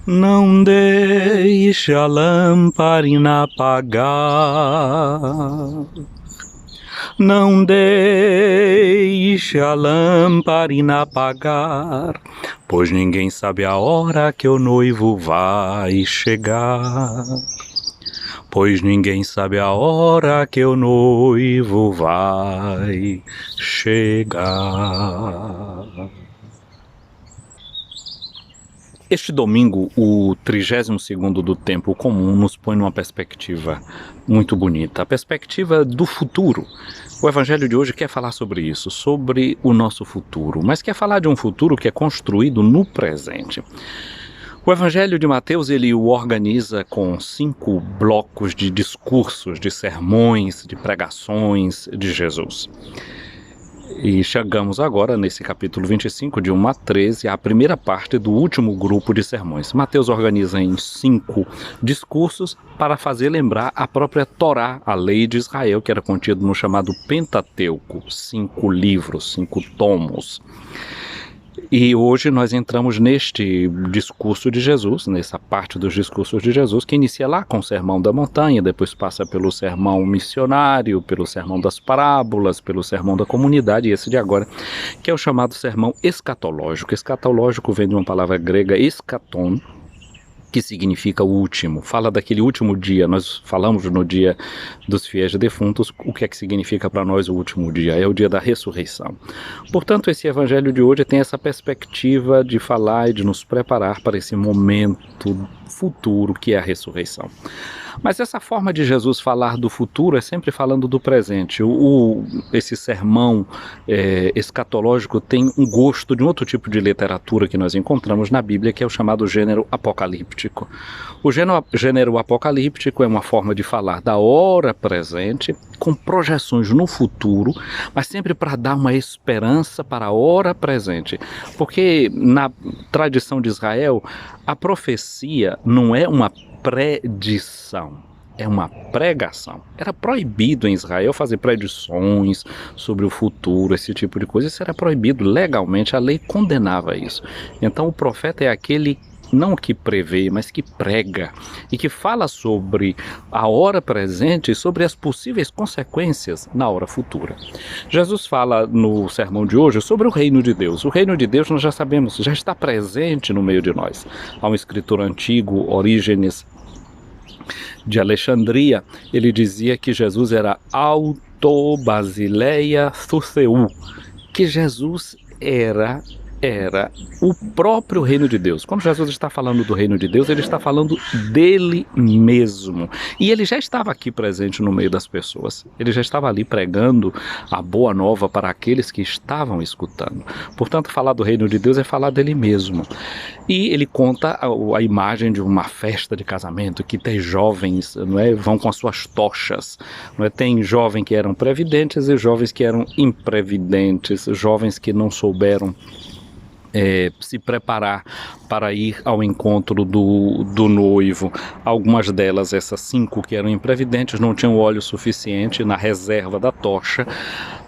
Não deixe a lamparina apagar, não deixe a lamparina apagar, pois ninguém sabe a hora que o noivo vai chegar. Pois ninguém sabe a hora que o noivo vai chegar. Este domingo, o 32º do tempo comum, nos põe numa perspectiva muito bonita, a perspectiva do futuro. O Evangelho de hoje quer falar sobre isso, sobre o nosso futuro, mas quer falar de um futuro que é construído no presente. O Evangelho de Mateus, ele o organiza com 5 blocos de discursos, de sermões, de pregações de Jesus. E chegamos agora nesse capítulo 25, de 1 a 13, a primeira parte do último grupo de sermões. Mateus organiza em 5 discursos para fazer lembrar a própria Torá, a lei de Israel, que era contido no chamado Pentateuco, 5 livros, 5 tomos. E hoje nós entramos neste discurso de Jesus, nessa parte dos discursos de Jesus, que inicia lá com o Sermão da Montanha, depois passa pelo Sermão Missionário, pelo Sermão das Parábolas, pelo Sermão da Comunidade, e esse de agora, que é o chamado Sermão Escatológico. Escatológico vem de uma palavra grega eschaton, que significa o último, fala daquele último dia. Nós falamos no dia dos fiéis defuntos, o que é que significa para nós o último dia? É o dia da ressurreição. Portanto, esse evangelho de hoje tem essa perspectiva de falar e de nos preparar para esse momento futuro que é a ressurreição. Mas essa forma de Jesus falar do futuro é sempre falando do presente. Esse sermão escatológico tem um gosto de um outro tipo de literatura que nós encontramos na Bíblia, que é o chamado gênero apocalíptico. O gênero apocalíptico é uma forma de falar da hora presente, com projeções no futuro, mas sempre para dar uma esperança para a hora presente. Porque na tradição de Israel, a profecia não é uma predição, é uma pregação. Era proibido em Israel fazer predições sobre o futuro, esse tipo de coisa. Isso era proibido legalmente, a lei condenava isso. Então o profeta é aquele não que prevê, mas que prega e que fala sobre a hora presente e sobre as possíveis consequências na hora futura. Jesus fala no sermão de hoje sobre o reino de Deus. O reino de Deus nós já sabemos, já está presente no meio de nós. Há um escritor antigo, Orígenes de Alexandria, ele dizia que Jesus era auto Basileia Thutheu, que Jesus era o próprio reino de Deus. Quando Jesus está falando do reino de Deus, ele está falando dele mesmo. E ele já estava aqui presente no meio das pessoas. Ele já estava ali pregando a boa nova para aqueles que estavam escutando. Portanto, falar do reino de Deus é falar dele mesmo. E ele conta a imagem de uma festa de casamento, que tem jovens, não é, vão com as suas tochas. Não é? Tem jovens que eram previdentes e jovens que eram imprevidentes, jovens que não souberam se preparar para ir ao encontro do noivo. Algumas delas, essas 5 que eram imprevidentes, não tinham óleo suficiente na reserva da tocha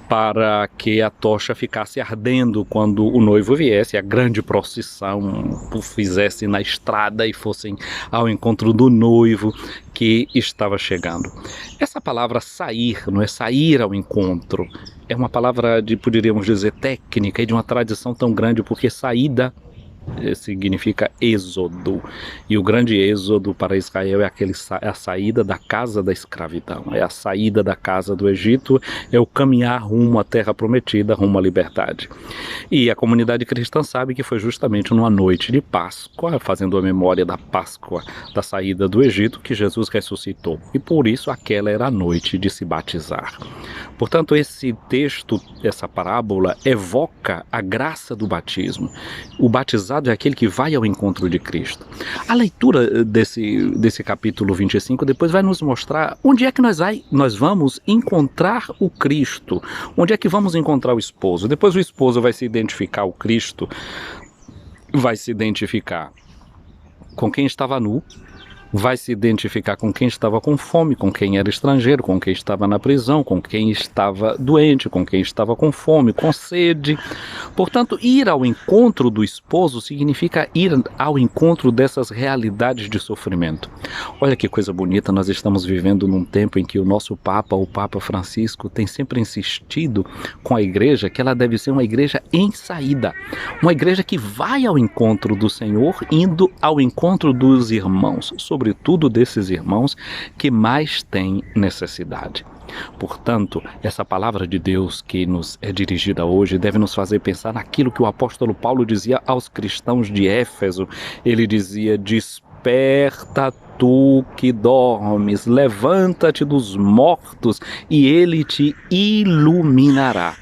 para que a tocha ficasse ardendo quando o noivo viesse, a grande procissão o fizesse na estrada e fossem ao encontro do noivo que estava chegando. Essa palavra sair, não é sair ao encontro, é uma palavra poderíamos dizer, técnica e de uma tradição tão grande, porque saída significa êxodo, e o grande êxodo para Israel é a saída da casa da escravidão, é a saída da casa do Egito, é o caminhar rumo à terra prometida, rumo à liberdade. E a comunidade cristã sabe que foi justamente numa noite de Páscoa, fazendo a memória da Páscoa, da saída do Egito, que Jesus ressuscitou, e por isso aquela era a noite de se batizar. Portanto, esse texto, essa parábola, evoca a graça do batismo. O batizado é aquele que vai ao encontro de Cristo. A leitura desse capítulo 25 depois vai nos mostrar onde é que nós vamos encontrar o Cristo, onde é que vamos encontrar o esposo. Depois o esposo vai se identificar, o Cristo vai se identificar com quem estava nu, vai se identificar com quem estava com fome, com quem era estrangeiro, com quem estava na prisão, com quem estava doente, com quem estava com fome, com sede. Portanto, ir ao encontro do esposo significa ir ao encontro dessas realidades de sofrimento. Olha que coisa bonita, nós estamos vivendo num tempo em que o nosso Papa, o Papa Francisco, tem sempre insistido com a igreja que ela deve ser uma igreja em saída, uma igreja que vai ao encontro do Senhor, indo ao encontro dos irmãos, sobretudo desses irmãos que mais têm necessidade. Portanto, essa palavra de Deus que nos é dirigida hoje deve nos fazer pensar naquilo que o apóstolo Paulo dizia aos cristãos de Éfeso. Ele dizia: desperta tu que dormes, levanta-te dos mortos e ele te iluminará.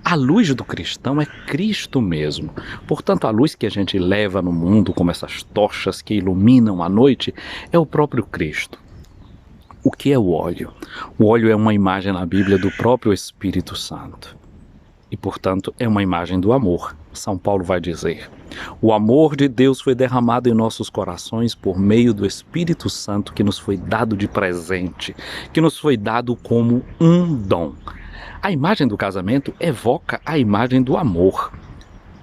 A luz do cristão é Cristo mesmo. Portanto, a luz que a gente leva no mundo, como essas tochas que iluminam a noite, é o próprio Cristo. O que é o óleo? O óleo é uma imagem na Bíblia do próprio Espírito Santo. E, portanto, é uma imagem do amor. São Paulo vai dizer: o amor de Deus foi derramado em nossos corações por meio do Espírito Santo que nos foi dado de presente, que nos foi dado como um dom. A imagem do casamento evoca a imagem do amor.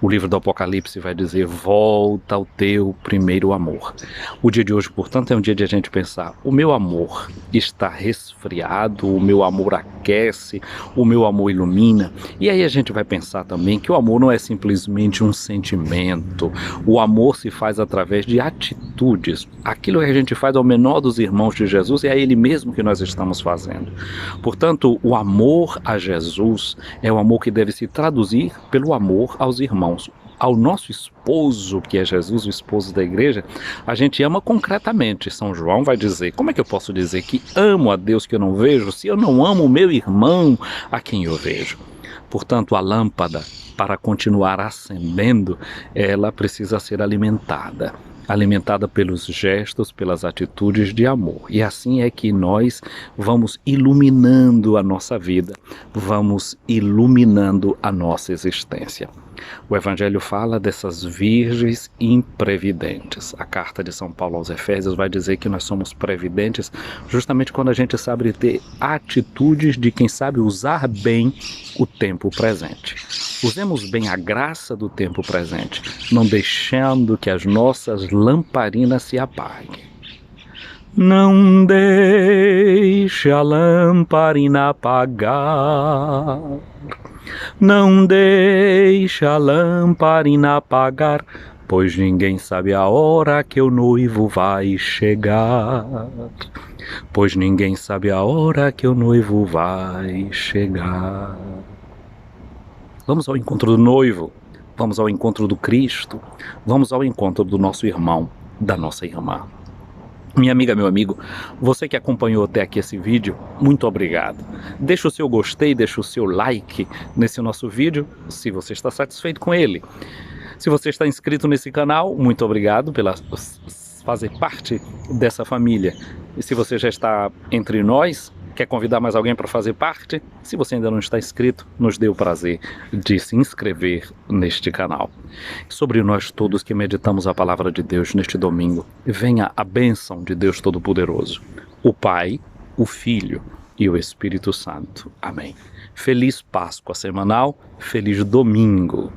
O livro do Apocalipse vai dizer: volta ao teu primeiro amor. O dia de hoje, portanto, é um dia de a gente pensar: o meu amor está resfriado, o meu amor aquece, o meu amor ilumina. E aí a gente vai pensar também que o amor não é simplesmente um sentimento. O amor se faz através de atitudes. Aquilo que a gente faz ao menor dos irmãos de Jesus é a Ele mesmo que nós estamos fazendo. Portanto, o amor a Jesus é o amor que deve se traduzir pelo amor aos irmãos. Ao nosso esposo, que é Jesus, o esposo da igreja, a gente ama concretamente. São João vai dizer: como é que eu posso dizer que amo a Deus que eu não vejo, se eu não amo o meu irmão a quem eu vejo? Portanto, a lâmpada, para continuar acendendo, ela precisa ser alimentada pelos gestos, pelas atitudes de amor. E assim é que nós vamos iluminando a nossa vida, vamos iluminando a nossa existência. O Evangelho fala dessas virgens imprevidentes. A carta de São Paulo aos Efésios vai dizer que nós somos previdentes justamente quando a gente sabe ter atitudes de quem sabe usar bem o tempo presente. Usemos bem a graça do tempo presente, não deixando que as nossas lamparinas se apaguem. Não deixe a lamparina apagar. Não deixe a lamparina apagar, pois ninguém sabe a hora que o noivo vai chegar. Pois ninguém sabe a hora que o noivo vai chegar. Vamos ao encontro do noivo, vamos ao encontro do Cristo, vamos ao encontro do nosso irmão, da nossa irmã. Minha amiga, meu amigo, você que acompanhou até aqui esse vídeo, muito obrigado. Deixa o seu gostei, deixa o seu like nesse nosso vídeo, se você está satisfeito com ele. Se você está inscrito nesse canal, muito obrigado pela fazer parte dessa família. E se você já está entre nós, quer convidar mais alguém para fazer parte? Se você ainda não está inscrito, nos dê o prazer de se inscrever neste canal. Sobre nós todos que meditamos a palavra de Deus neste domingo, venha a bênção de Deus Todo-Poderoso, o Pai, o Filho e o Espírito Santo. Amém. Feliz Páscoa semanal, feliz domingo.